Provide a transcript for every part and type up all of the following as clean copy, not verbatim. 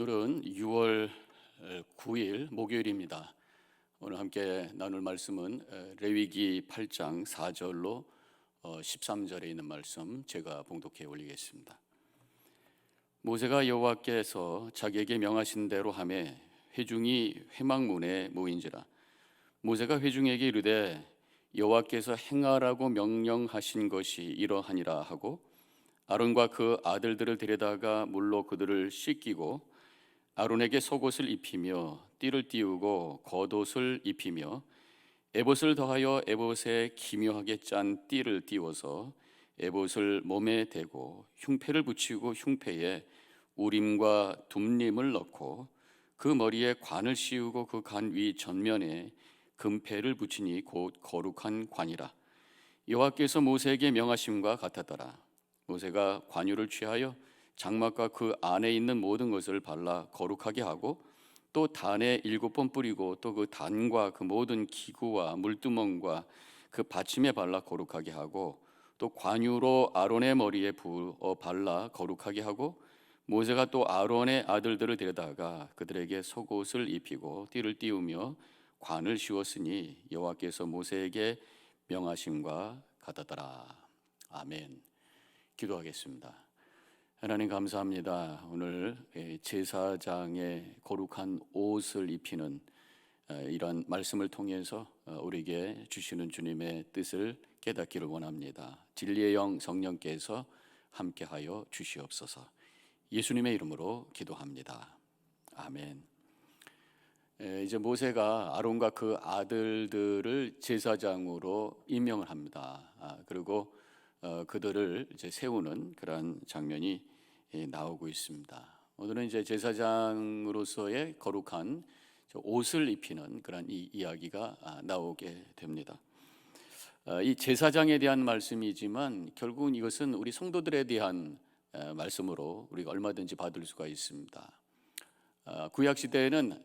오늘은 6월 9일 목요일입니다. 오늘 함께 나눌 말씀은 레위기 8장 4절로 13절에 있는 말씀 제가 봉독해 올리겠습니다. 모세가 여호와께서 자기에게 명하신 대로 하매 회중이 회막문에 모인지라. 모세가 회중에게 이르되 여호와께서 행하라고 명령하신 것이 이러하니라 하고 아론과 그 아들들을 데려다가 물로 그들을 씻기고 아론에게 속옷을 입히며 띠를 띄우고 겉옷을 입히며 에봇을 더하여 에봇에 기묘하게 짠 띠를 띄워서 에봇을 몸에 대고 흉패를 붙이고 흉패에 우림과 둠림을 넣고 그 머리에 관을 씌우고 그 관 위 전면에 금패를 붙이니 곧 거룩한 관이라. 여호와께서 모세에게 명하심과 같았더라. 모세가 관유를 취하여 장막과 그 안에 있는 모든 것을 발라 거룩하게 하고 또 단에 7번 뿌리고 또 그 단과 그 모든 기구와 물두멍과 그 받침에 발라 거룩하게 하고 또 관유로 아론의 머리에 부어 발라 거룩하게 하고 모세가 또 아론의 아들들을 데려다가 그들에게 속옷을 입히고 띠를 띄우며 관을 씌웠으니 여호와께서 모세에게 명하심과 같았더라. 아멘. 기도하겠습니다. 하나님 감사합니다. 오늘 제사장의 거룩한 옷을 입히는 이런 말씀을 통해서 우리에게 주시는 주님의 뜻을 깨닫기를 원합니다. 진리의 영 성령께서 함께하여 주시옵소서. 예수님의 이름으로 기도합니다. 아멘. 이제 모세가 아론과 그 아들들을 제사장으로 임명을 합니다. 그리고 그들을 이제 세우는 그런 장면이 나오고 있습니다. 오늘은 이제 제사장으로서의 거룩한 옷을 입히는 그런 이야기가 나오게 됩니다. 이 제사장에 대한 말씀이지만 결국은 이것은 우리 성도들에 대한 말씀으로 우리가 얼마든지 받을 수가 있습니다. 구약 시대에는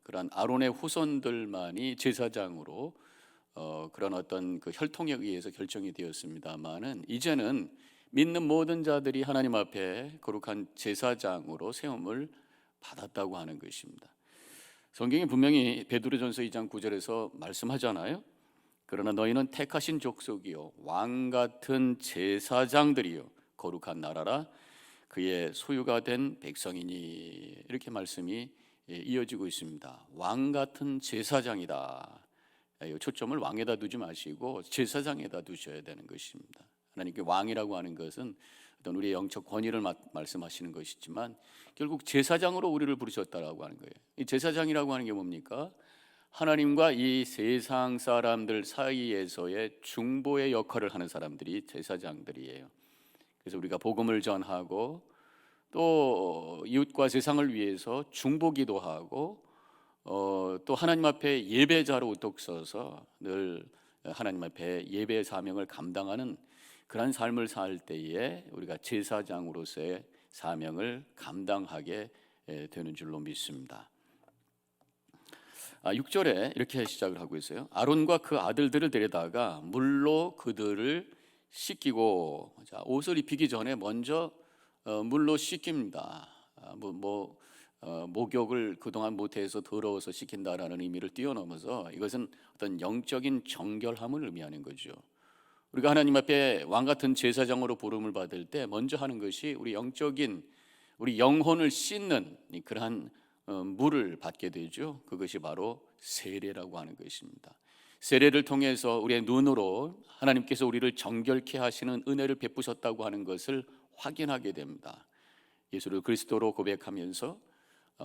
그런 아론의 후손들만이 제사장으로 그런 어떤 그 혈통에 의해서 결정이 되었습니다만은 이제는 믿는 모든 자들이 하나님 앞에 거룩한 제사장으로 세움을 받았다고 하는 것입니다. 성경이 분명히 베드로전서 2장 9절에서 말씀하잖아요. 그러나 너희는 택하신 족속이요 왕 같은 제사장들이요 거룩한 나라라 그의 소유가 된 백성이니 이렇게 말씀이 이어지고 있습니다. 왕 같은 제사장이다. 초점을 왕에다 두지 마시고 제사장에다 두셔야 되는 것입니다. 하나님께 왕이라고 하는 것은 어떤 우리의 영적 권위를 말씀하시는 것이지만 결국 제사장으로 우리를 부르셨다라고 하는 거예요. 이 제사장이라고 하는 게 뭡니까? 하나님과 이 세상 사람들 사이에서의 중보의 역할을 하는 사람들이 제사장들이에요. 그래서 우리가 복음을 전하고 또 이웃과 세상을 위해서 중보기도 하고 또 하나님 앞에 예배자로 우뚝 서서 늘 하나님 앞에 예배 사명을 감당하는 그런 삶을 살 때에 우리가 제사장으로서의 사명을 감당하게 되는 줄로 믿습니다. 6절에 이렇게 시작을 하고 있어요. 아론과 그 아들들을 데려다가 물로 그들을 씻기고, 옷을 입히기 전에 먼저 물로 씻깁니다. 목욕을 그동안 못해서 더러워서 씻긴다라는 의미를 뛰어넘어서 이것은 어떤 영적인 정결함을 의미하는 거죠. 우리가 하나님 앞에 왕 같은 제사장으로 부름을 받을 때 먼저 하는 것이 우리 영적인 우리 영혼을 씻는 그러한 물을 받게 되죠. 그것이 바로 세례라고 하는 것입니다. 세례를 통해서 우리의 눈으로 하나님께서 우리를 정결케 하시는 은혜를 베푸셨다고 하는 것을 확인하게 됩니다. 예수를 그리스도로 고백하면서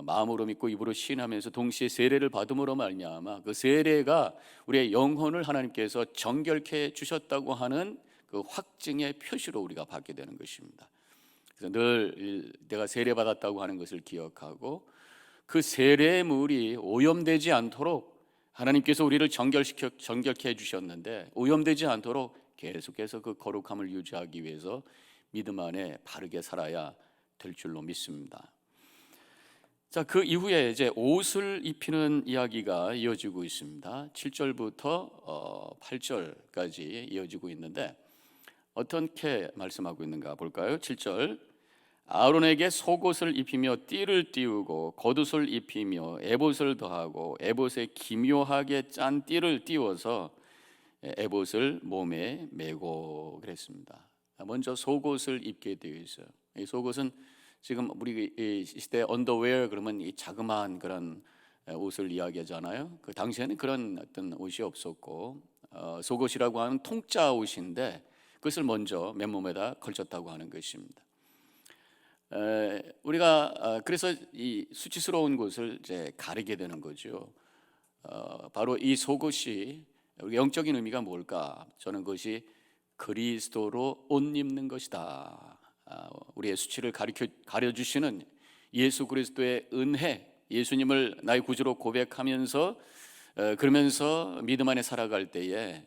마음으로 믿고 입으로 시인하면서 동시에 세례를 받음으로 말미암아 그 세례가 우리의 영혼을 하나님께서 정결케 주셨다고 하는 그 확증의 표시로 우리가 받게 되는 것입니다. 그래서 늘 내가 세례 받았다고 하는 것을 기억하고 그 세례의 물이 오염되지 않도록 하나님께서 우리를 정결케 해주셨는데 오염되지 않도록 계속해서 그 거룩함을 유지하기 위해서 믿음 안에 바르게 살아야 될 줄로 믿습니다. 자, 그 이후에 이제 옷을 입히는 이야기가 이어지고 있습니다. 7절부터 8절까지 이어지고 있는데 어떻게 말씀하고 있는가 볼까요? 7절 아론에게 속옷을 입히며 띠를 띄우고 겉옷을 입히며 에봇을 더하고 에봇에 기묘하게 짠 띠를 띄워서 에봇을 몸에 메고 그랬습니다. 먼저 속옷을 입게 되어 있어요. 이 속옷은 지금 우리 이 시대 언더웨어 그러면 이 자그마한 그런 옷을 이야기하잖아요. 그 당시에는 그런 어떤 옷이 없었고 속옷이라고 하는 통짜 옷인데 그것을 먼저 맨몸에다 걸쳤다고 하는 것입니다. 우리가 그래서 이 수치스러운 곳을 이제 가리게 되는 거죠. 바로 이 속옷이 우리 영적인 의미가 뭘까? 저는 그것이 그리스도로 옷 입는 것이다. 우리의 수치를 가려주시는 예수 그리스도의 은혜, 예수님을 나의 구주로 고백하면서 그러면서 믿음 안에 살아갈 때에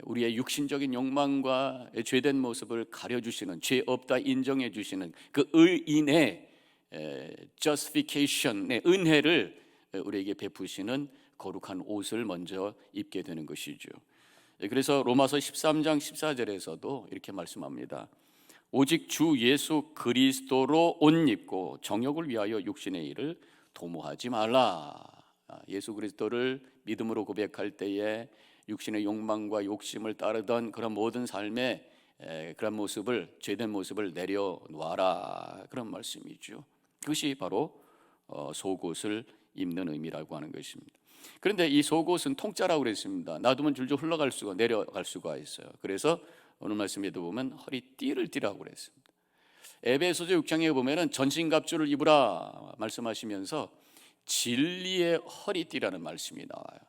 우리의 육신적인 욕망과 죄된 모습을 가려주시는, 죄 없다 인정해 주시는 그 의인의 justification의 은혜를 우리에게 베푸시는 거룩한 옷을 먼저 입게 되는 것이죠. 그래서 로마서 13장 14절에서도 이렇게 말씀합니다. 오직 주 예수 그리스도로 옷 입고 정욕을 위하여 육신의 일을 도모하지 말라. 예수 그리스도를 믿음으로 고백할 때에 육신의 욕망과 욕심을 따르던 그런 모든 삶의 그런 모습을, 죄된 모습을 내려놓아라, 그런 말씀이죠. 그것이 바로 속옷을 입는 의미라고 하는 것입니다. 그런데 이 속옷은 통짜라고 그랬습니다. 놔두면 줄줄 흘러갈 수가, 내려갈 수가 있어요. 그래서 오늘 말씀에도 보면 허리띠를 띠라고 그랬습니다. 에베소서 6장에 보면은 전신갑주를 입으라 말씀하시면서 진리의 허리띠라는 말씀이 나와요.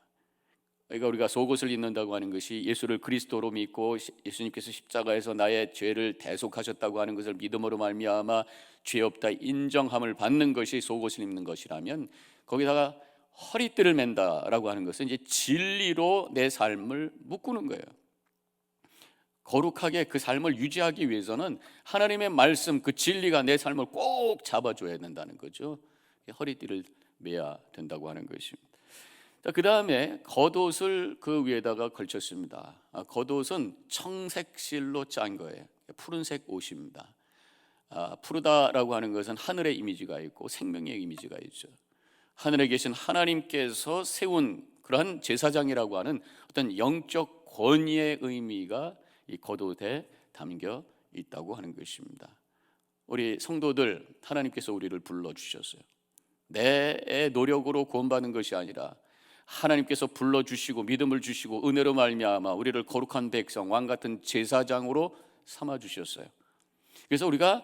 그러니까 우리가 속옷을 입는다고 하는 것이 예수를 그리스도로 믿고 예수님께서 십자가에서 나의 죄를 대속하셨다고 하는 것을 믿음으로 말미암아 죄 없다 인정함을 받는 것이 속옷을 입는 것이라면, 거기다가 허리띠를 맨다라고 하는 것은 이제 진리로 내 삶을 묶는 거예요. 거룩하게 그 삶을 유지하기 위해서는 하나님의 말씀, 그 진리가 내 삶을 꼭 잡아줘야 된다는 거죠. 허리띠를 매야 된다고 하는 것입니다. 그 다음에 겉옷을 그 위에다가 걸쳤습니다. 겉옷은 청색 실로 짠 거예요. 푸른색 옷입니다. 푸르다라고 하는 것은 하늘의 이미지가 있고 생명의 이미지가 있죠. 하늘에 계신 하나님께서 세운 그러한 제사장이라고 하는 어떤 영적 권위의 의미가 이 겉옷에 담겨 있다고 하는 것입니다. 우리 성도들, 하나님께서 우리를 불러주셨어요. 내 노력으로 구원받는 것이 아니라 하나님께서 불러주시고 믿음을 주시고 은혜로 말미암아 우리를 거룩한 백성, 왕같은 제사장으로 삼아주셨어요. 그래서 우리가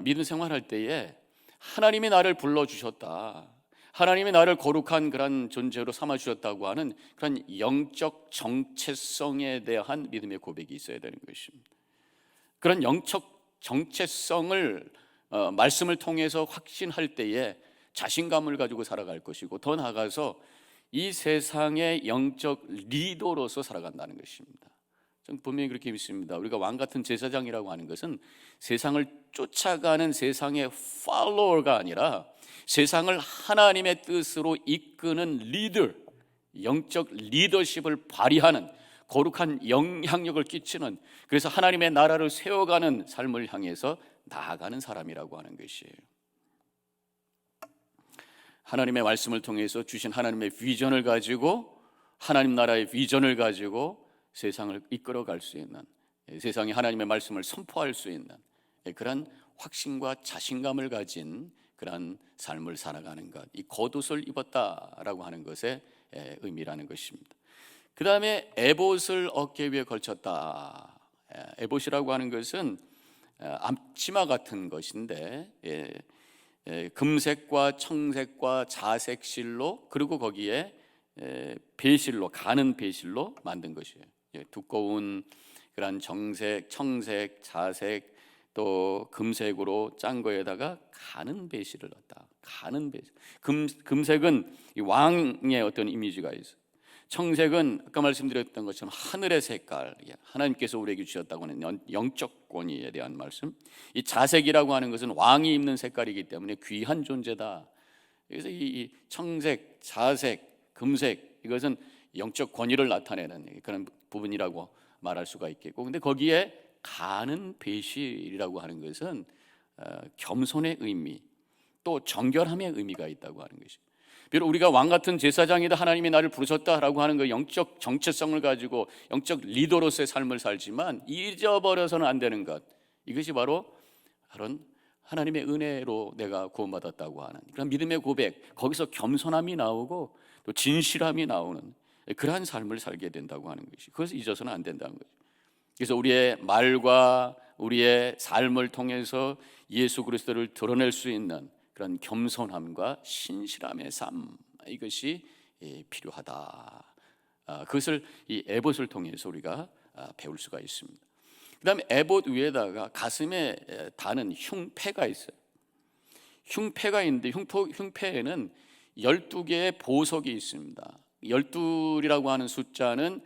믿음 생활할 때에 하나님이 나를 불러주셨다, 하나님이 나를 거룩한 그런 존재로 삼아주셨다고 하는 그런 영적 정체성에 대한 믿음의 고백이 있어야 되는 것입니다. 그런 영적 정체성을 말씀을 통해서 확신할 때에 자신감을 가지고 살아갈 것이고, 더 나아가서 이 세상의 영적 리더로서 살아간다는 것입니다. 저는 분명히 그렇게 믿습니다. 우리가 왕같은 제사장이라고 하는 것은 세상을 쫓아가는 세상의 팔로워가 아니라 세상을 하나님의 뜻으로 이끄는 리더, 영적 리더십을 발휘하는 거룩한 영향력을 끼치는, 그래서 하나님의 나라를 세워가는 삶을 향해서 나아가는 사람이라고 하는 것이에요. 하나님의 말씀을 통해서 주신 하나님의 비전을 가지고, 하나님 나라의 비전을 가지고 세상을 이끌어갈 수 있는, 세상에 하나님의 말씀을 선포할 수 있는 그런 확신과 자신감을 가진 그런 삶을 살아가는 것, 이 겉옷을 입었다라고 하는 것의 의미라는 것입니다. 그 다음에 에봇을 어깨 위에 걸쳤다. 에봇이라고 하는 것은 앞치마 같은 것인데 금색과 청색과 자색 실로, 그리고 거기에 배실로, 가는 배실로 만든 것이에요. 두꺼운 그런 정색, 청색, 자색 또 금색으로 짠 거에다가 가는 배실을 넣었다. 가는 배실. 금색은 왕의 어떤 이미지가 있어요. 청색은 아까 말씀드렸던 것처럼 하늘의 색깔, 하나님께서 우리에게 주셨다고 하는 영적 권위에 대한 말씀. 이 자색이라고 하는 것은 왕이 입는 색깔이기 때문에 귀한 존재다. 그래서 이 청색, 자색, 금색, 이것은 영적 권위를 나타내는 그런 부분이라고 말할 수가 있겠고, 근데 거기에 가는 배실이라고 하는 것은 겸손의 의미, 또 정결함의 의미가 있다고 하는 것이. 비록 우리가 왕 같은 제사장이다, 하나님이 나를 부르셨다라고 하는 그 영적 정체성을 가지고 영적 리더로서의 삶을 살지만 잊어버려서는 안 되는 것, 이것이 바로 하나님의 은혜로 내가 구원받았다고 하는 그런 믿음의 고백, 거기서 겸손함이 나오고 또 진실함이 나오는 그러한 삶을 살게 된다고 하는 것이, 그것을 잊어서는 안 된다는 거죠. 그래서 우리의 말과 우리의 삶을 통해서 예수 그리스도를 드러낼 수 있는 그런 겸손함과 신실함의 삶, 이것이 필요하다. 그것을 이 에봇을 통해서 우리가 배울 수가 있습니다. 그 다음에 에봇 위에다가 가슴에 다는 흉패가 있어요. 흉패가 있는데 흉패에는 12개의 보석이 있습니다. 12이라고 하는 숫자는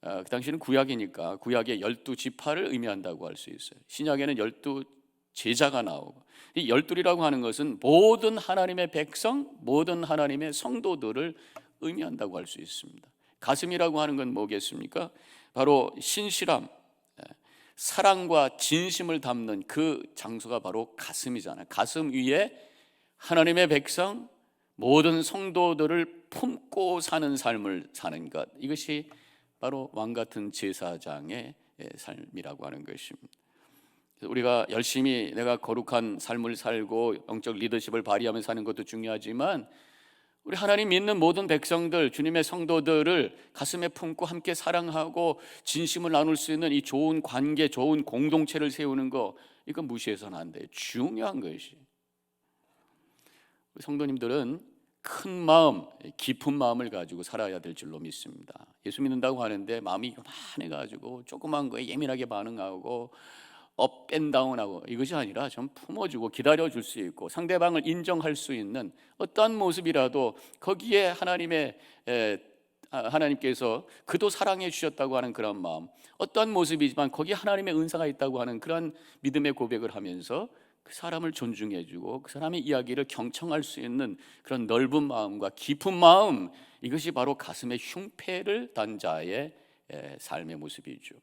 그 당시는 구약이니까 구약의 12지파를 의미한다고 할 수 있어요. 신약에는 12제자가 나오고, 이 12이라고 하는 것은 모든 하나님의 백성, 모든 하나님의 성도들을 의미한다고 할 수 있습니다. 가슴이라고 하는 건 뭐겠습니까? 바로 신실함, 사랑과 진심을 담는 그 장소가 바로 가슴이잖아요. 가슴 위에 하나님의 백성, 모든 성도들을 품고 사는 삶을 사는 것, 이것이 바로 왕 같은 제사장의 삶이라고 하는 것입니다. 우리가 열심히 내가 거룩한 삶을 살고 영적 리더십을 발휘하며 사는 것도 중요하지만, 우리 하나님 믿는 모든 백성들, 주님의 성도들을 가슴에 품고 함께 사랑하고 진심을 나눌 수 있는 이 좋은 관계, 좋은 공동체를 세우는 거, 이건 무시해서는 안 돼요. 중요한 것이. 우리 성도님들은 큰 마음, 깊은 마음을 가지고 살아야 될 줄로 믿습니다. 예수 믿는다고 하는데 마음이 요만해가지고 조그만 거에 예민하게 반응하고 업 앤 다운하고, 이것이 아니라 좀 품어주고 기다려줄 수 있고 상대방을 인정할 수 있는 어떠한 모습이라도 거기에 하나님께서 그도 사랑해 주셨다고 하는 그런 마음, 어떠한 모습이지만 거기에 하나님의 은사가 있다고 하는 그런 믿음의 고백을 하면서 그 사람을 존중해주고 그 사람의 이야기를 경청할 수 있는 그런 넓은 마음과 깊은 마음, 이것이 바로 가슴에 흉패를 단 자의 삶의 모습이죠.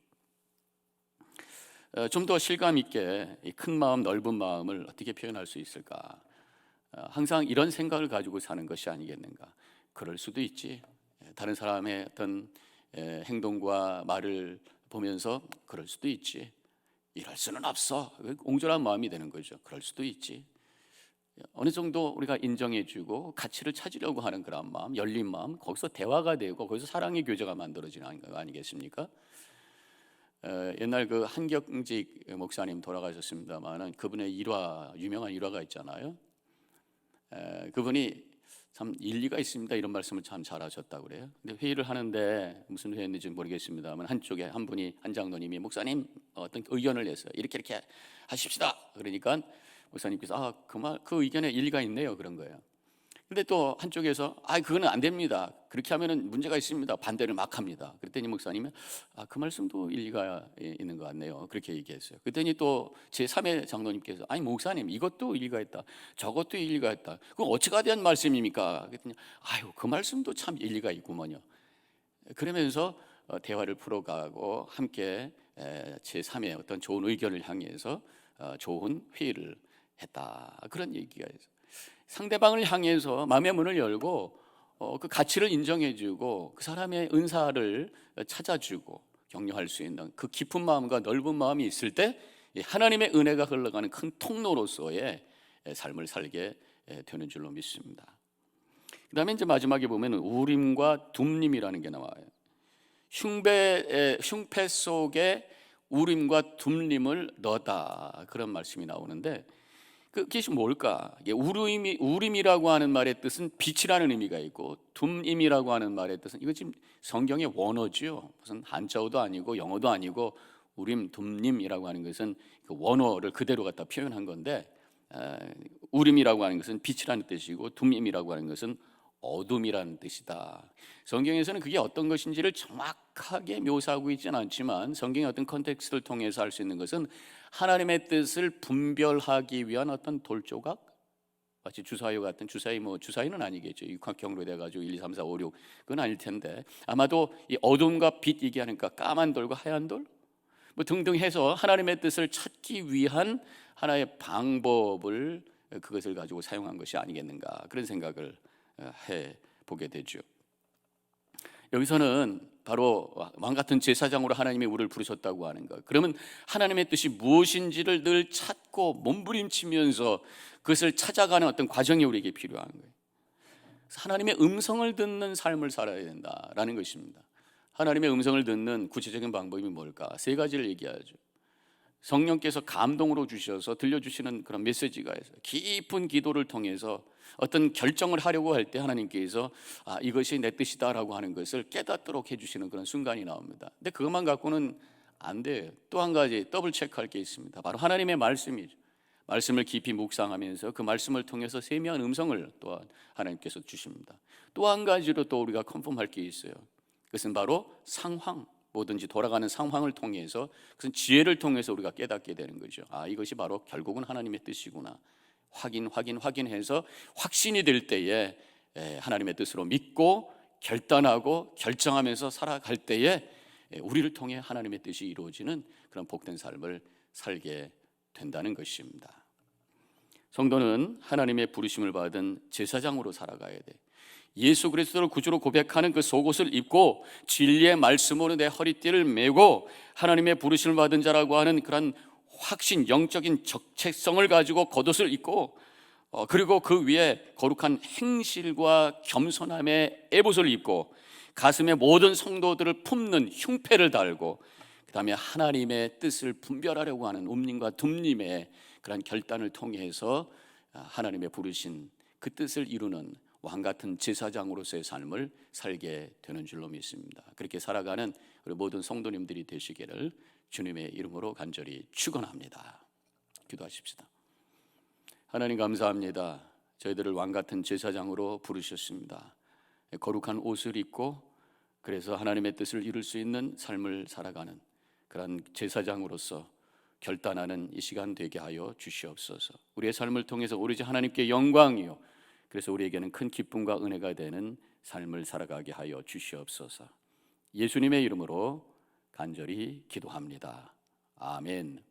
좀 더 실감 있게 이 큰 마음, 넓은 마음을 어떻게 표현할 수 있을까? 항상 이런 생각을 가지고 사는 것이 아니겠는가? 그럴 수도 있지. 다른 사람의 어떤 행동과 말을 보면서 그럴 수도 있지. 이럴 수는 없어. 옹졸한 마음이 되는 거죠. 그럴 수도 있지. 어느 정도 우리가 인정해주고 가치를 찾으려고 하는 그런 마음, 열린 마음, 거기서 대화가 되고 거기서 사랑의 교제가 만들어지는 거 아니겠습니까? 옛날 그 한경직 목사님 돌아가셨습니다만은 그분의 유명한 일화가 있잖아요. 그분이 참 일리가 있습니다, 이런 말씀을 참 잘하셨다고 그래요. 근데 회의를 하는데 무슨 회의인지 모르겠습니다만 한쪽에 한 분이, 한 장로님이 목사님 어떤 의견을 냈어요. 이렇게 하십시다. 그러니까 목사님께서 그 의견에 일리가 있네요, 그런 거예요. 근데 또 한쪽에서 그거는 안 됩니다, 그렇게 하면은 문제가 있습니다, 반대를 막 합니다. 그랬더니 목사님은 그 말씀도 일리가 있는 것 같네요, 그렇게 얘기했어요. 그랬더니 또 제3의 장로님께서 목사님 이것도 일리가 있다, 저것도 일리가 있다, 그건 어찌가 된 말씀입니까? 그랬더니 그 말씀도 참 일리가 있구먼요. 그러면서 대화를 풀어가고 함께 제3의 어떤 좋은 의견을 향해서 좋은 회의를 했다, 그런 얘기가 있어요. 상대방을 향해서 마음의 문을 열고 그 가치를 인정해주고 그 사람의 은사를 찾아주고 격려할 수 있는 그 깊은 마음과 넓은 마음이 있을 때 하나님의 은혜가 흘러가는 큰 통로로서의 삶을 살게 되는 줄로 믿습니다. 그 다음에 이제 마지막에 보면 우림과 둠림이라는 게 나와요. 흉패 속에 우림과 둠림을 넣었다, 그런 말씀이 나오는데, 그것이 뭘까? 우림이라고 하는 말의 뜻은 빛이라는 의미가 있고, 둠임이라고 하는 말의 뜻은, 이거 지금 성경의 원어죠. 무슨 한자어도 아니고 영어도 아니고, 우림, 둠림이라고 하는 것은 그 원어를 그대로 갖다 표현한 건데, 우림이라고 하는 것은 빛이라는 뜻이고, 둠임이라고 하는 것은 어둠이라는 뜻이다. 성경에서는 그게 어떤 것인지를 정확하게 묘사하고 있지는 않지만 성경의 어떤 컨텍스트를 통해서 알 수 있는 것은 하나님의 뜻을 분별하기 위한 어떤 돌조각, 마치 주사위 같은, 주사위는 아니겠죠. 육각형으로 돼가지고 1, 2, 3, 4, 5, 6 그건 아닐 텐데, 아마도 이 어둠과 빛 얘기하니까 까만 돌과 하얀 돌, 뭐 등등 해서 하나님의 뜻을 찾기 위한 하나의 방법을 그것을 가지고 사용한 것이 아니겠는가, 그런 생각을 해 보게 되죠. 여기서는 바로 왕 같은 제사장으로 하나님이 우리를 부르셨다고 하는 것, 그러면 하나님의 뜻이 무엇인지를 늘 찾고 몸부림치면서 그것을 찾아가는 어떤 과정이 우리에게 필요한 거예요. 하나님의 음성을 듣는 삶을 살아야 된다라는 것입니다. 하나님의 음성을 듣는 구체적인 방법이 뭘까? 세 가지를 얘기하죠. 성령께서 감동으로 주셔서 들려주시는 그런 메시지가 있어요. 깊은 기도를 통해서 어떤 결정을 하려고 할 때 하나님께서 이것이 내 뜻이다라고 하는 것을 깨닫도록 해주시는 그런 순간이 나옵니다. 근데 그것만 갖고는 안 돼요. 또 한 가지 더블 체크할 게 있습니다. 바로 하나님의 말씀이죠. 말씀을 깊이 묵상하면서 그 말씀을 통해서 세미한 음성을 또한 하나님께서 주십니다. 또 한 가지로 또 우리가 컨펌할 게 있어요. 그것은 바로 상황, 뭐든지 돌아가는 상황을 통해서, 그것은 지혜를 통해서 우리가 깨닫게 되는 거죠. 이것이 바로 결국은 하나님의 뜻이구나. 확인해서 확신이 될 때에 하나님의 뜻으로 믿고 결단하고 결정하면서 살아갈 때에 우리를 통해 하나님의 뜻이 이루어지는 그런 복된 삶을 살게 된다는 것입니다. 성도는 하나님의 부르심을 받은 제사장으로 살아가야 돼. 예수 그리스도를 구주로 고백하는 그 속옷을 입고 진리의 말씀으로 내 허리띠를 메고 하나님의 부르심을 받은 자라고 하는 그런 확신, 영적인 적체성을 가지고 겉옷을 입고 그리고 그 위에 거룩한 행실과 겸손함의 에봇을 입고 가슴에 모든 성도들을 품는 흉패를 달고 그 다음에 하나님의 뜻을 분별하려고 하는 옴님과 둠님의 그런 결단을 통해서 하나님의 부르신 그 뜻을 이루는 왕같은 제사장으로서의 삶을 살게 되는 줄로 믿습니다. 그렇게 살아가는 우리 모든 성도님들이 되시기를 주님의 이름으로 간절히 축원합니다. 기도하십시다. 하나님 감사합니다. 저희들을 왕같은 제사장으로 부르셨습니다. 거룩한 옷을 입고 그래서 하나님의 뜻을 이룰 수 있는 삶을 살아가는 그런 제사장으로서 결단하는 이 시간 되게 하여 주시옵소서. 우리의 삶을 통해서 오로지 하나님께 영광이요, 그래서 우리에게는 큰 기쁨과 은혜가 되는 삶을 살아가게 하여 주시옵소서. 예수님의 이름으로 간절히 기도합니다. 아멘.